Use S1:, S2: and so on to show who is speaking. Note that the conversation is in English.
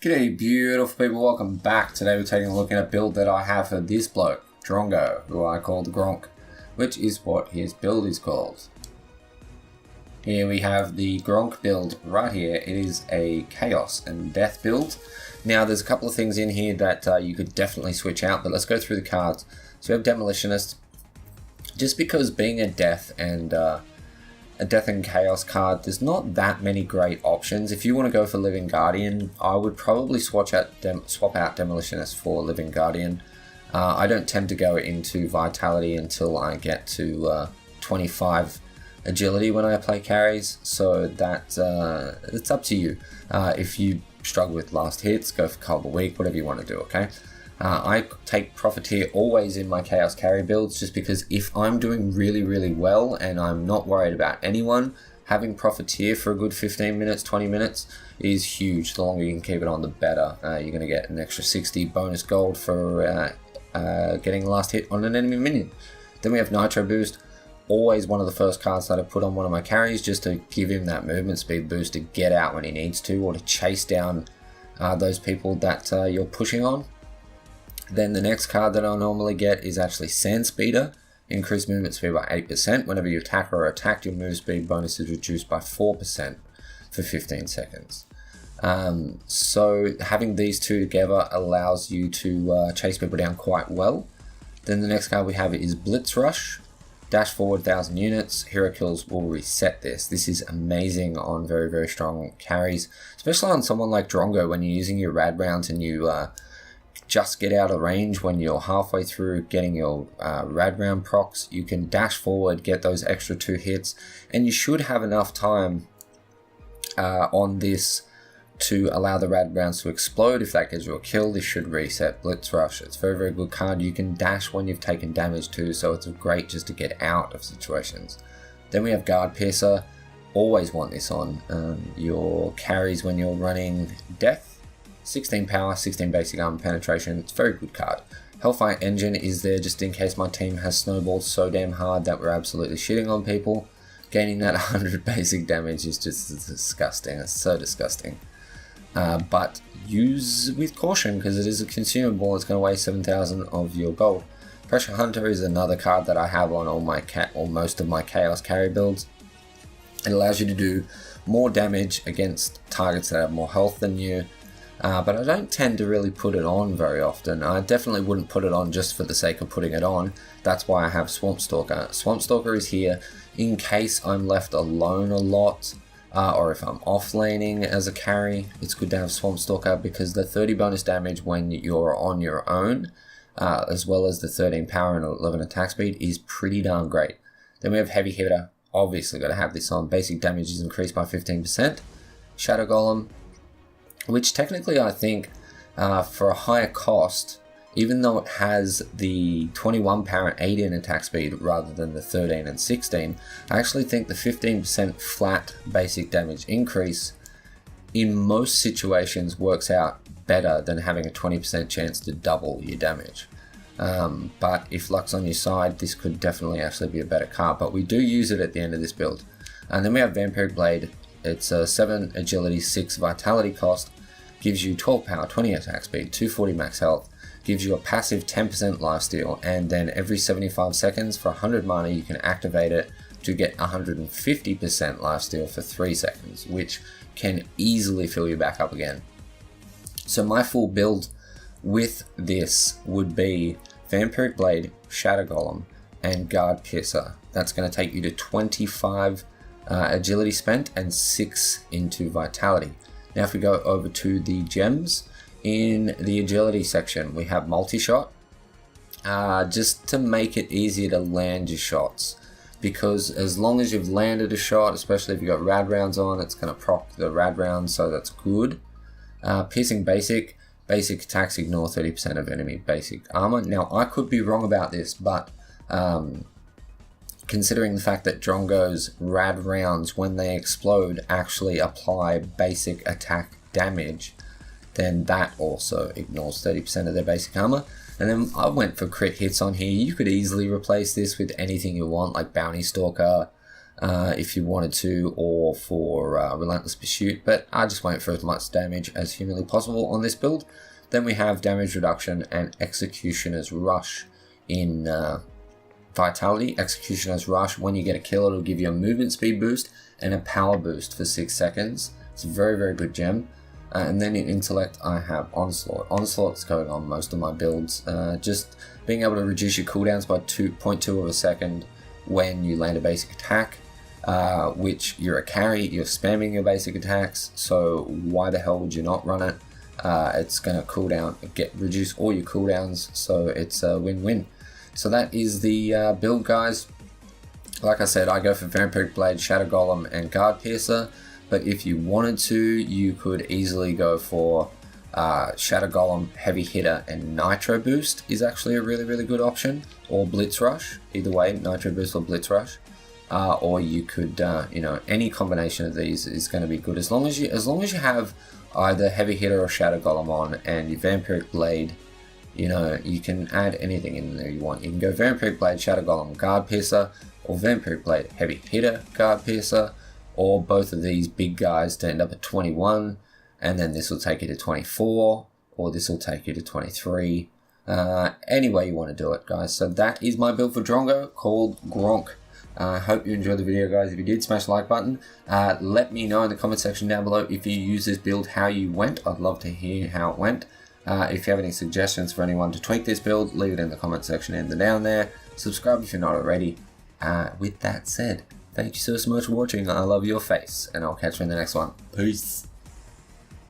S1: G'day beautiful people, welcome back. Today we're taking a look at a build that I have for this bloke, Drongo, who I call the Gronk, which is what his build is called. Here we have the Gronk build right here. It is a Chaos and Death build. Now there's a couple of things in here that you could definitely switch out, but let's go through the cards. So we have Demolitionist, just because being a Death and Chaos card, there's not that many great options. If you want to go for Living Guardian, I would probably swap out Demolitionist for Living Guardian. I don't tend to go into Vitality until I get to 25 Agility when I play carries, so that it's up to you. If you struggle with last hits, go for Cold Week, whatever you want to do, okay? I take Profiteer always in my Chaos carry builds, just because if I'm doing really well and I'm not worried about anyone, having Profiteer for a good 15 minutes, 20 minutes is huge. The longer you can keep it on, the better. You're going to get an extra 60 bonus gold for getting the last hit on an enemy minion. Then we have Nitro Boost, always one of the first cards that I put on one of my carries, just to give him that movement speed boost to get out when he needs to, or to chase down those people that you're pushing on. Then the next card that I'll normally get is actually Sand Speeder. Increased movement speed by 8%. Whenever you attack or are attacked, your move speed bonus is reduced by 4% for 15 seconds. So having these two together allows you to chase people down quite well. Then the next card we have is Blitz Rush. Dash forward 1,000 units. Hero kills will reset this. This is amazing on very strong carries, especially on someone like Drongo when you're using your rad rounds and you just get out of range when you're halfway through getting your rad round procs. You can dash forward, get those extra 2 hits, and you should have enough time on this to allow the rad rounds to explode. If that gives you a kill, this should reset Blitz Rush. It's a very good card. You can dash when you've taken damage too, so it's great just to get out of situations. Then we have Guard Piercer. Always want this on your carries when you're running Death. 16 power, 16 basic armor penetration. It's a very good card. Hellfire Engine is there just in case my team has snowballed so damn hard that we're absolutely shitting on people. Gaining that 100 basic damage is just disgusting. It's so disgusting. But use with caution, because it is a consumable. It's going to weigh 7,000 of your gold. Pressure Hunter is another card that I have on all my most of my Chaos carry builds. It allows you to do more damage against targets that have more health than you. But I don't tend to really put it on very often. I definitely wouldn't put it on just for the sake of putting it on. That's why I have Swamp Stalker. Swamp Stalker is here in case I'm left alone a lot, or if I'm off laning as a carry. It's good to have Swamp Stalker because the 30 bonus damage when you're on your own, as well as the 13 power and 11 attack speed, is pretty darn great. Then we have Heavy Hitter. Obviously got to have this on. Basic damage is increased by 15%. Shadow Golem, which technically I think for a higher cost, even though it has the 21 power and 18 attack speed rather than the 13 and 16, I actually think the 15% flat basic damage increase in most situations works out better than having a 20% chance to double your damage. But if luck's on your side, this could definitely actually be a better card, but we do use it at the end of this build. And then we have Vampiric Blade. It's a 7 agility, 6 vitality cost, gives you 12 power, 20 attack speed, 240 max health, gives you a passive 10% lifesteal, and then every 75 seconds for 100 mana you can activate it to get 150% lifesteal for 3 seconds, which can easily fill you back up again. So my full build with this would be Vampiric Blade, Shadow Golem, and Guard Piercer. That's going to take you to 25 agility spent and 6 into vitality. Now if we go over to the gems, in the agility section we have multi-shot, just to make it easier to land your shots, because as long as you've landed a shot, especially if you've got rad rounds on, it's going to proc the rad rounds, so that's good. Piercing basic attacks ignore 30% of enemy basic armor. Now I could be wrong about this, but considering the fact that Drongo's rad rounds, when they explode, actually apply basic attack damage, then that also ignores 30% of their basic armor. And then I went for crit hits on here. You could easily replace this with anything you want, like Bounty Stalker, if you wanted to, or for Relentless Pursuit, but I just went for as much damage as humanly possible on this build. Then we have damage reduction and Executioner's Rush in Vitality. Executioner's Rush, when you get a kill, it'll give you a movement speed boost and a power boost for 6 seconds. It's a very, very good gem. And then in Intellect, I have Onslaught. Onslaught's going on most of my builds. Just being able to reduce your cooldowns by 2.2 of a second when you land a basic attack, which you're a carry, you're spamming your basic attacks, so why the hell would you not run it? It's going to cooldown, reduce all your cooldowns, so it's a win-win. So that is the build, guys. Like I said, I go for Vampiric Blade, Shadow Golem, and Guard Piercer. But if you wanted to, you could easily go for Shadow Golem, Heavy Hitter, and Nitro Boost is actually a really, really good option. Or Blitz Rush, either way, Nitro Boost or Blitz Rush. Or you could, you know, any combination of these is going to be good as long as you have either Heavy Hitter or Shadow Golem on, and your Vampiric Blade. You know, you can add anything in there you want. You can go Vampiric Blade, Shadow Golem, Guard Piercer, or Vampiric Blade, Heavy Hitter, Guard Piercer, or both of these big guys to end up at 21, and then this will take you to 24, or this will take you to 23. Any way you want to do it, guys. So that is my build for Drongo called Gronk. I hope you enjoyed the video, guys. If you did, smash the like button. Let me know in the comment section down below if you use this build, how you went. I'd love to hear how it went. If you have any suggestions for anyone to tweak this build, leave it in the comment section and down there. Subscribe if you're not already. With that said, thank you so much for watching. I love your face, and I'll catch you in the next one. Peace.